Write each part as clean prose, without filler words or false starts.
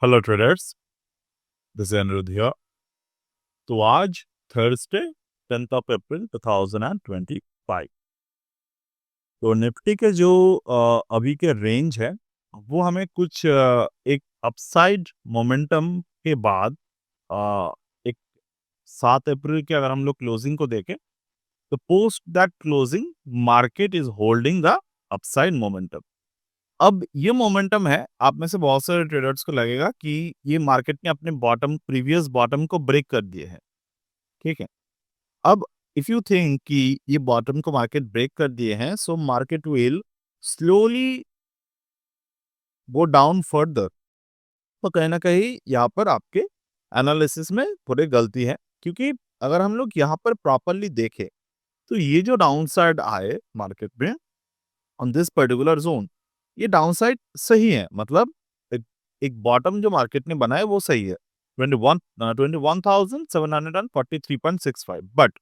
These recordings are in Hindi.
Hello traders, this is Anirudh here. तो आज थर्सडे 10th ऑफ अप्रैल 2025। तो निफ्टी के जो अभी के रेंज है वो हमें कुछ एक अपसाइड मोमेंटम के बाद एक 7 अप्रैल के अगर हम लोग क्लोजिंग को देखें तो post that closing market is holding the upside momentum. अब ये मोमेंटम है, आप में से बहुत सारे ट्रेडर्स को लगेगा कि ये मार्केट ने अपने बॉटम प्रीवियस बॉटम को ब्रेक कर दिए हैं। ठीक है। अब इफ यू थिंक कि ये बॉटम को मार्केट ब्रेक कर दिए हैं, so market will slowly go down further. तो कहीं ना कहीं यहाँ पर आपके एनालिसिस में थोड़ी गलती है, क्योंकि अगर हम लोग यहाँ पर प्रॉपरली देखें तो ये जो डाउन साइड आए मार्केट में ऑन दिस पर्टिकुलर जोन, ये डाउन साइड सही है। मतलब एक बॉटम जो मार्केट ने बनाया वो सही है, 21,743.65। But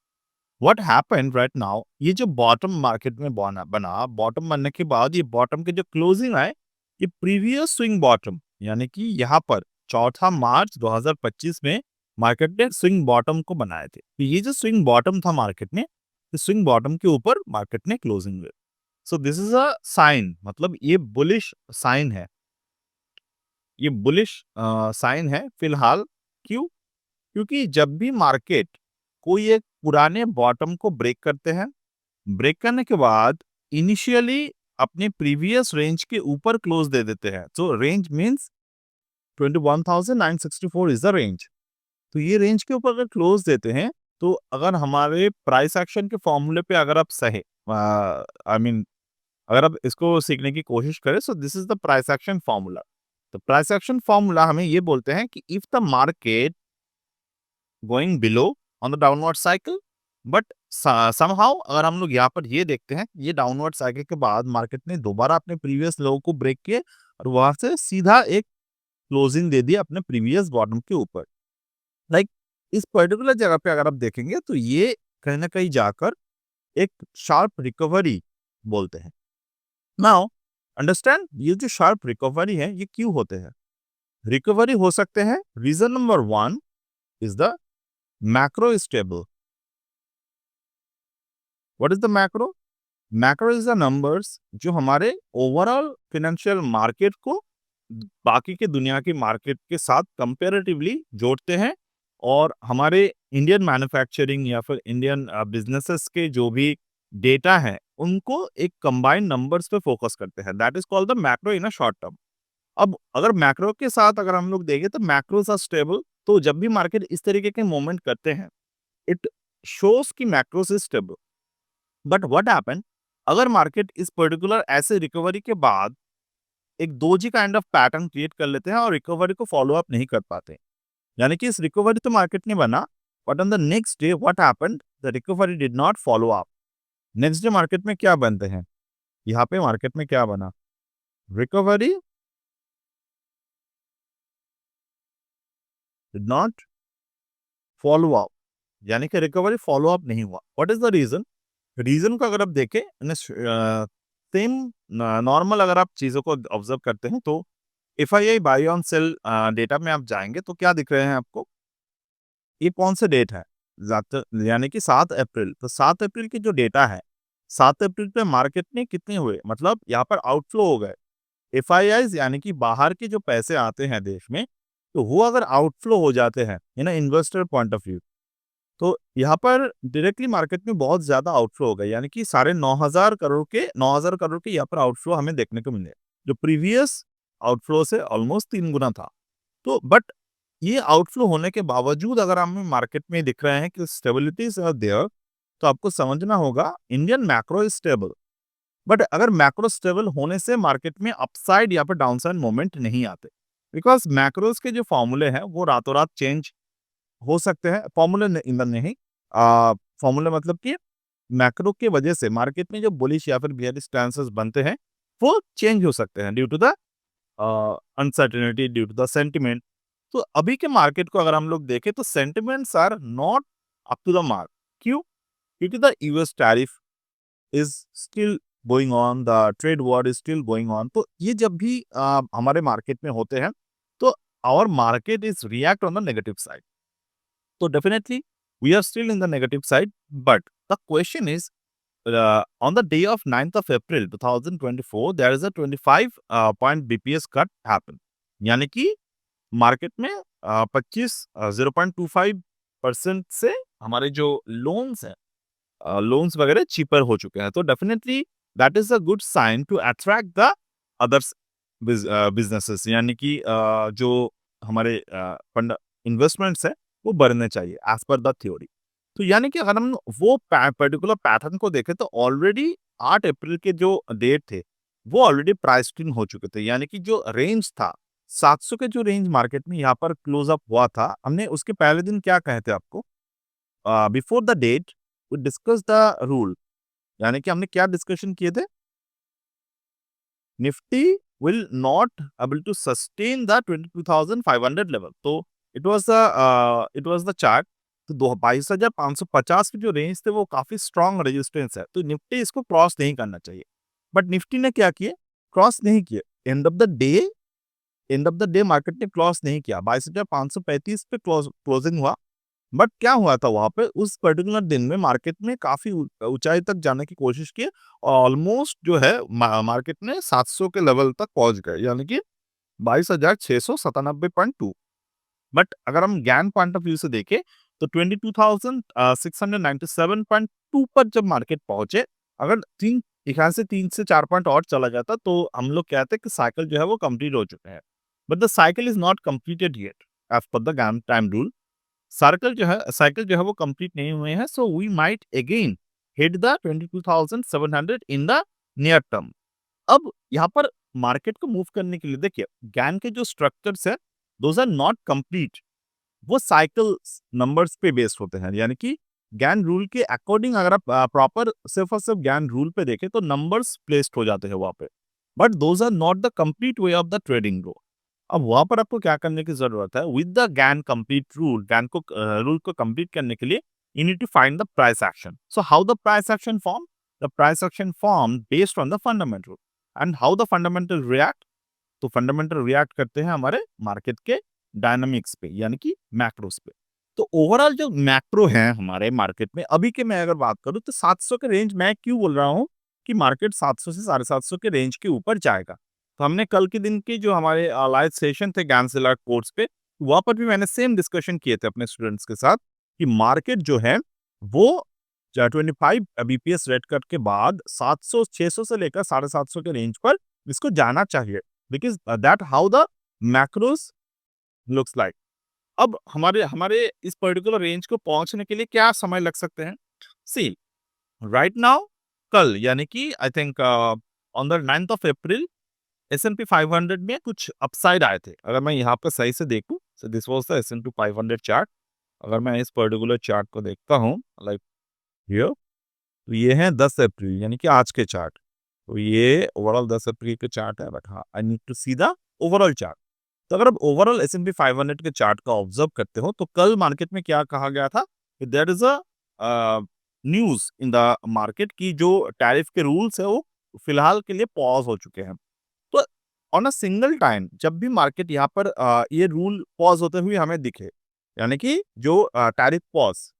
what happened right now, ये जो बॉटम मार्केट में बना बॉटम बनने के बाद ये बॉटम के जो क्लोजिंग आए, ये प्रीवियस स्विंग बॉटम, यानी कि यहाँ पर 4 मार्च 2025 में मार्केट ने स्विंग बॉटम को बनाए थे। तो ये जो स्विंग बॉटम था मार्केट में, स्विंग बॉटम के ऊपर मार्केट ने क्लोजिंग हुई। So this is a sign, मतलब ये बुलिश साइन है। ये बुलिश साइन है फिलहाल। क्यों? क्योंकि जब भी मार्केट कोई एक पुराने बॉटम को ब्रेक करते हैं, ब्रेक करने के बाद इनिशियली अपने प्रीवियस रेंज के ऊपर क्लोज दे देते हैं। तो range means 21,964 is the range. तो ये रेंज के ऊपर अगर क्लोज देते हैं, तो अगर हमारे प्राइस एक्शन के फॉर्मूले पे अगर आप सही आई मीन अगर आप इसको सीखने की कोशिश करें, सो this is the price action formula. तो प्राइस एक्शन फॉर्मूला हमें ये बोलते हैं कि if the market going below on the downward cycle, but somehow अगर हम लोग यहाँ पर ये देखते हैं, ये डाउनवर्ड साइकिल के बाद मार्केट ने दोबारा अपने प्रीवियस लो को ब्रेक किए और वहां से सीधा एक क्लोजिंग दे दिया अपने प्रीवियस बॉटम के ऊपर। लाइक इस पर्टिकुलर जगह पे अगर आप देखेंगे तो ये कहीं ना कहीं जाकर एक शार्प रिकवरी बोलते हैं। नाउ अंडरस्टैंड, ये जो शार्प रिकवरी है ये क्यों होते हैं? रिकवरी हो सकते हैं, reason number 1 is the macro stable. What is the macro? Macro is the numbers जो हमारे ओवरऑल फाइनेंशियल मार्केट को बाकी के दुनिया की मार्केट के साथ कंपैरेटिवली जोड़ते हैं, और हमारे इंडियन मैन्युफैक्चरिंग या फिर इंडियन बिजनेसेस के जो भी डेटा है उनको एक कंबाइंड नंबर्स पे फोकस करते हैं। That is called the macro in a short term. अब अगर मैक्रो के साथ अगर हम लोग देखें तो मैक्रोस आर स्टेबल। तो जब भी मार्केट इस तरीके के मूवमेंट करते हैं, इट शोज कि macros is stable. But what happen, अगर मार्केट इस पर्टिकुलर ऐसे रिकवरी के बाद एक doji kind of pattern create कर लेते हैं और रिकवरी को फॉलो अप नहीं कर पाते, यानी कि इस रिकवरी तो मार्केट ने बना, but on the next day what happened, the recovery did not follow up. Next day market में क्या बनते हैं? यहाँ पे मार्केट में क्या बना? Recovery did not follow up, यानी कि रिकवरी फॉलो अप नहीं हुआ। What is the reason? Reason को अगर आप देखें, सेम नॉर्मल अगर आप चीजों को ऑब्जर्व करते हैं, तो F I I by on sale data में आप जाएंगे तो क्या दिख रहे हैं आपको? ये कौन सा डेट है? यानी कि 7 अप्रैल। तो 7 अप्रैल की जो डेटा है, 7 अप्रैल पे मार्केट में कितने हुए, मतलब यहाँ पर आउटफ्लो हो गए। एफ आई आईज यानी कि बाहर के जो पैसे आते हैं देश में, तो वो अगर आउटफ्लो हो जाते हैं इन इन्वेस्टर पॉइंट ऑफ व्यू, तो यहाँ पर डायरेक्टली मार्केट में बहुत ज्यादा आउटफ्लो हो गया, यानी कि 9,500 करोड़ के यहाँ पर आउटफ्लो हमें देखने को मिले, जो प्रीवियस आउटफ्लो से ऑलमोस्ट 3 गुना था। तो बट ये आउटफ्लो होने के बावजूद अगर हमें मार्केट में दिख रहे हैं कि स्टेबिलिटीज आर देयर, तो आपको समझना होगा Indian macro is stable. But अगर मैक्रो स्टेबल होने से मार्केट में अपसाइड या फिर डाउनसाइड मोमेंट नहीं आते, बिकॉज मैक्रोस के जो फॉर्मूले हैं वो रातों रात चेंज हो सकते हैं। फॉर्मूले नहीं, फॉर्मूले मतलब कि मैक्रो के वजह से मार्केट में जो बुलिश या फिर बियरिश स्टैंसेस बनते हैं वो चेंज हो सकते हैं due to the uncertainty, due to the sentiment. तो अभी के मार्केट को अगर हम लोग देखें तो sentiments are not up to the mark. क्यों? क्योंकि the US tariff is still going on, the trade war is still going on. तो ये जब भी हमारे मार्केट में होते हैं, तो our market is react on the negative side. So definitely we are still in the negative side, but the question is on the day of 9th of April 2024 there is a 25 point BPS cut happen. यानी कि मार्केट में 0.25% से हमारे जो लोन्स हैं लोन्स वगैरह चीपर हो चुके हैं, तो definitely that is a good sign to attract the others businesses, यानी कि जो हमारे फंड इन्वेस्टमेंट्स है वो बढ़ने चाहिए एज पर द थ्योरी। तो यानी कि अगर हम वो पर्टिकुलर पैटर्न को देखें तो ऑलरेडी 8 अप्रैल के जो डेट थे वो ऑलरेडी प्राइस इन हो चुके थे, यानी कि जो रेंज था 700 के जो रेंज मार्केट में यहाँ पर क्लोज अप हुआ था, हमने उसके पहले दिन क्या कहे थे आपको, before the date we discuss the rule, यानी कि हमने क्या डिस्कशन किए थे, Nifty will not able to sustain the 22,500 level. तो इट वाज द चार्ट, तो 22,550 के जो रेंज थे वो काफी स्ट्रॉन्ग रेजिस्टेंस है, तो निफ्टी इसको क्रॉस नहीं करना चाहिए, बट निफ्टी ने क्या किए, क्रॉस नहीं किए। End of the day market ने क्रॉस नहीं किया, 22,535 पे क्लोजिंग हुआ, बट क्या हुआ था वहां पे उस पर्टिकुलर दिन में मार्केट में काफी ऊंचाई तक जाने की कोशिश की और ऑलमोस्ट जो है मार्केट में 700 के लेवल तक पहुंच गए, यानी कि 22,697.2। बट अगर हम ज्ञान पॉइंट ऑफ व्यू से देखें तो 22,697.2 पर जब मार्केट पहुंचे, अगर यहाँ से 3 से 4 पॉइंट और चला जाता तो हम लोग कहते हैं कि साइकिल जो है वो कंप्लीट हो चुका है, but the cycle is not completed yet as per the Gann time rule. Cycle जो है वो कंप्लीट नहीं हुए हैं, so we might again hit the 22,700 in the near term. अब यहाँ पर मार्केट को मूव करने के लिए देखिए गैन के जो स्ट्रक्चर्स है दोज आर नॉट कंप्लीट, वो साइकिल नंबर्स पे बेस्ड होते हैं, यानी कि गैन रूल के अकॉर्डिंग अगर आप प्रॉपर सिर्फ और सिर्फ गैन रूल पे देखें तो नंबर्स प्लेस्ड हो जाते हैं वहां पे, but those are not the complete way of the trading row. अब वहां पर आपको क्या करने की जरूरत है, with the gain complete rule, gain को रूल को कंप्लीट करने के लिए you need to find the price action. So how the price action form, the price action form based on the fundamental and how the fundamental react, तो फंडामेंटल रिएक्ट करते हैं हमारे मार्केट के डायनामिक्स पे, यानी कि मैक्रोस पे। तो ओवरऑल जो मैक्रो है हमारे मार्केट में अभी के मैं अगर बात करूं तो 700 के रेंज, मैं क्यों बोल रहा हूं कि मार्केट 700 से 750 के रेंज के ऊपर जाएगा। तो हमने कल के दिन के जो हमारे लाइव सेशन थे गैंसिलर कोर्स पे, वहां पर भी मैंने सेम डिस्कशन किए थे अपने स्टूडेंट्स के साथ कि मार्केट जो है वो 25 बीपीएस रेड कट के बाद 700 600 से लेकर 750 के रेंज पर इसको जाना चाहिए, because that how the macros looks like. अब हमारे हमारे इस पर्टिकुलर रेंज को पहुंचने के लिए क्या समय लग सकते हैं, सी राइट नाउ कल यानी कि I think on the 9th of April S&P 500 में कुछ अपसाइड आए थे। अगर मैं यहाँ पे सही से देखूं, so this was the S&P 500 chart. अगर मैं इस पर्टिकुलर चार्ट को देखता हूं लाइक हियर, तो ये है 10 अप्रैल यानी कि आज के चार्ट। तो ये ओवरऑल 10 अप्रैल के चार्ट है, बट हाँ I need to see the overall chart. तो अगर आप ओवरऑल S&P 500 के चार्ट का ऑब्जर्व करते हो तो कल मार्केट में क्या कहा गया था कि there is a news in the market की जो टैरिफ के रूल्स है वो फिलहाल के लिए पॉज हो चुके हैं। तो ऑन अ सिंगल टाइम जब भी मार्केट यहाँ पर ये रूल पॉज होते हुए हमें दिखे, यानी कि जो टैरिफ पॉज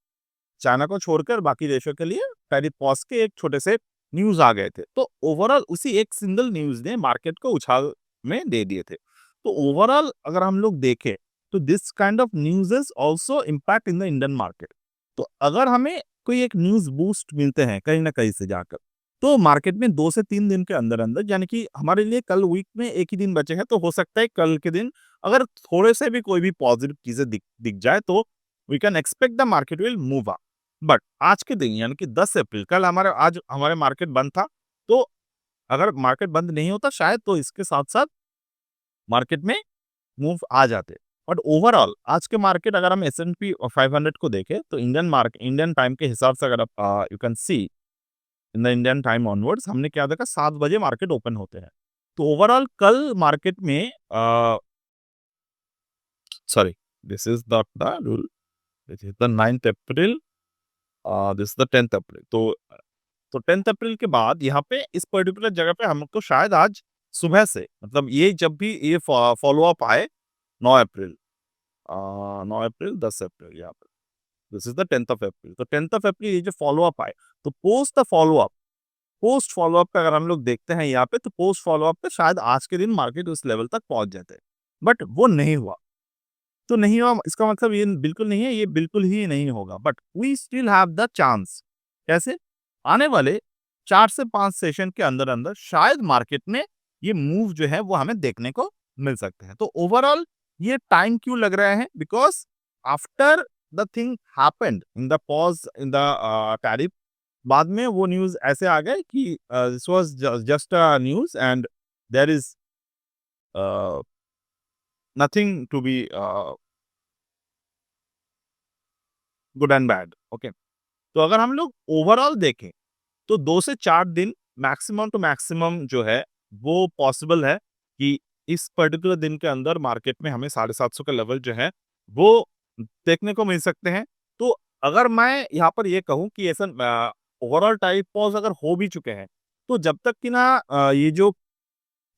चाइना को छोड़कर बाकी देशों के लिए टैरिफ पॉज के एक छोटे से न्यूज आ गए थे, तो ओवरऑल उसी एक सिंगल न्यूज ने मार्केट को उछाल में दे दिए थे। तो ओवरऑल अगर हम लोग देखें तो this kind of news is also impact in the Indian market. तो अगर हमें कोई एक न्यूज बूस्ट मिलते हैं कहीं ना कहीं से जाकर, तो मार्केट में 2 से 3 दिन के अंदर अंदर, यानी कि हमारे लिए कल वीक में एक ही दिन बचे हैं, तो हो सकता है कल के दिन अगर थोड़े से भी कोई भी पॉजिटिव चीजें दिख जाए तो we can expect the market will move up. But आज के दिन यानी कि 10 अप्रैल, कल हमारे मार्केट बंद था, तो अगर मार्केट बंद नहीं होता शायद तो इसके साथ साथ मार्केट में मूव आ जाते। बट ओवरऑल आज के मार्केट अगर हम S&P 500 को देखें तो इंडियन टाइम के हिसाब से अगर आप you can see in the Indian time onwards हमने क्या देखा, 7 बजे मार्केट ओपन होते हैं। तो ओवरऑल कल मार्केट में sorry this is the rule, this is the 9th April, this is the 10th अप्रैल। तो 10th अप्रैल के बाद यहाँ पे इस पर्टिकुलर जगह पे हमको शायद आज सुबह से, मतलब ये जब भी ये फॉलो अप आए 9 अप्रैल 9 अप्रैल 10 अप्रैल यहाँ पर this is the 10th of April. तो 10th ऑफ अप्रैल ये जो फॉलोअप आए, तो पोस्ट फॉलोअप का अगर हम लोग देखते हैं यहाँ पे, तो पोस्ट फॉलोअप पे शायद आज के दिन मार्केट उस लेवल तक पहुंच जाते, बट वो नहीं हुआ। तो नहीं हुआ इसका मतलब ये बिल्कुल नहीं है, ये बिल्कुल ही नहीं होगा, but we still have the chance. कैसे? आने वाले 4 से 5 सेशन के अंदर-अंदर शायद मार्केट में ये मूव जो है वो हमें देखने को मिल सकते हैं। तो ओवरऑल ये टाइम क्यों लग रहा है? Because after the thing happened in the pause in the tariff, बाद में वो न्यूज़ ऐसे आ गए कि this was just a news and there is a, nothing to be good and bad. Okay. तो अगर हम लोग ओवरऑल देखें, तो 2 से 4 दिन मैक्सिमम टू मैक्सिमम जो है, वो पॉसिबल है कि इस पर्टिकुलर दिन के अंदर मार्केट में हमें 750 का लेवल जो है, वो देखने को मिल सकते हैं। तो अगर मैं यहाँ पर ये कहूँ कि ऐसा ओवरऑल टाइप पॉज़ अगर हो भी चुके हैं, तो जब तक कि ना ये जो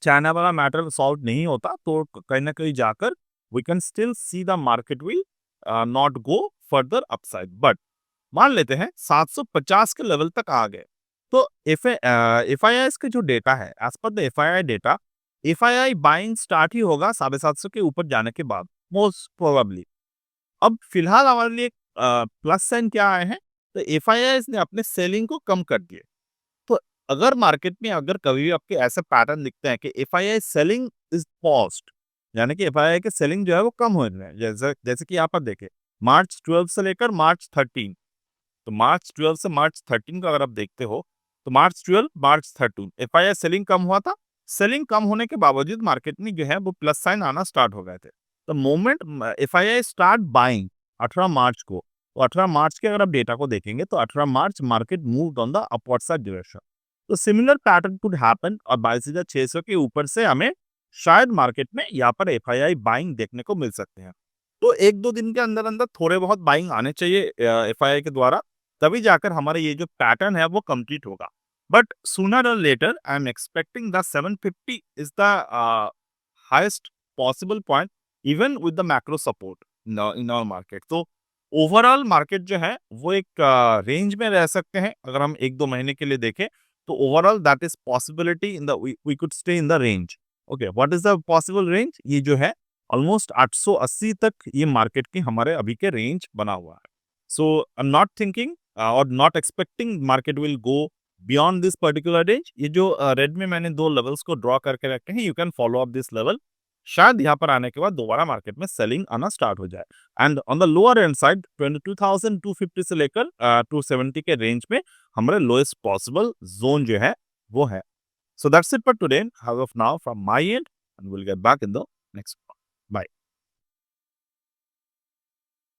चाइना वाला मैटर सॉल्व नहीं होता, तो कहीं न कहीं जाकर we can still see the market will not go further upside. But मान लेते हैं 750 के लेवल तक आ गए, तो एफआईआईस का जो डेटा है, as per the FII data, FII buying start ही होगा 750 के ऊपर जाने के बाद, मोस्ट प्रोबेबली। अब फिलहाल हमारे लिए प्लस साइन क्या आए हैं? तो एफआईआईस ने अपने सेलिंग को कम कर दिए। तो अगर मार्केट में अगर कभी भी आपके ऐसे पैटर्न दिखते हैं कि एफआईआई सेलिंग इज पॉज्ड, यानी कि एफआईआई के सेलिंग जो है वो कम हो रहे हैं, जैसे जैसे कि यहाँ पर देखें, मार्च 12 से लेकर मार्च 13, तो मार्च 12 से मार्च 13 का अगर आप देखते हो, तो मार्च 12, मार्च 13 एफआईआई सेलिंग कम हुआ था। सेलिंग कम होने के बावजूद मार्केट में जो है वो प्लस साइन आना स्टार्ट हो गए थे। The moment FII start buying 18 March को, तो 18 मार्च के अगर आप डेटा को देखेंगे, तो 18 March market moved on the upward side direction. तो सिमिलर पैटर्न कुड हैपन और 22,600 के ऊपर से हमें शायद मार्केट में यहाँ पर एफआईआई बाइंग देखने को मिल सकते हैं। तो 1-2 दिन के अंदर-अंदर थोड़े बहुत बाइंग आने चाहिए एफआईआई के द्वारा, तभी जाकर हमारा ये जो पैटर्न है वो कंप्लीट होगा। बट सूनर और later I am expecting the 750 is the highest possible point even with the macro support in our market. तो ओवरऑल मार्केट जो है वो एक रेंज में रह सकते हैं। अगर हम 1-2 महीने के लिए देखें, तो overall that is possibility in the we could stay in the range. Okay, what is the possible range? ये जो है ऑलमोस्ट 880 तक ये मार्केट की हमारे अभी के रेंज बना हुआ है। So I'm not thinking or not expecting market will go beyond this particular range। ये जो रेड में मैंने 2 लेवल्स को ड्रॉ करके रखे हैं, you can follow up this level. शायद यहाँ पर आने के बाद दोबारा मार्केट में सेलिंग आना स्टार्ट हो जाए। And on the lower and side 22,250 से लेकर 270 के रेंज में हमारे लोएस्ट पॉसिबल जोन जो है वो है। So that's it for today. As of now from my end, and we'll get back in the next one. Bye.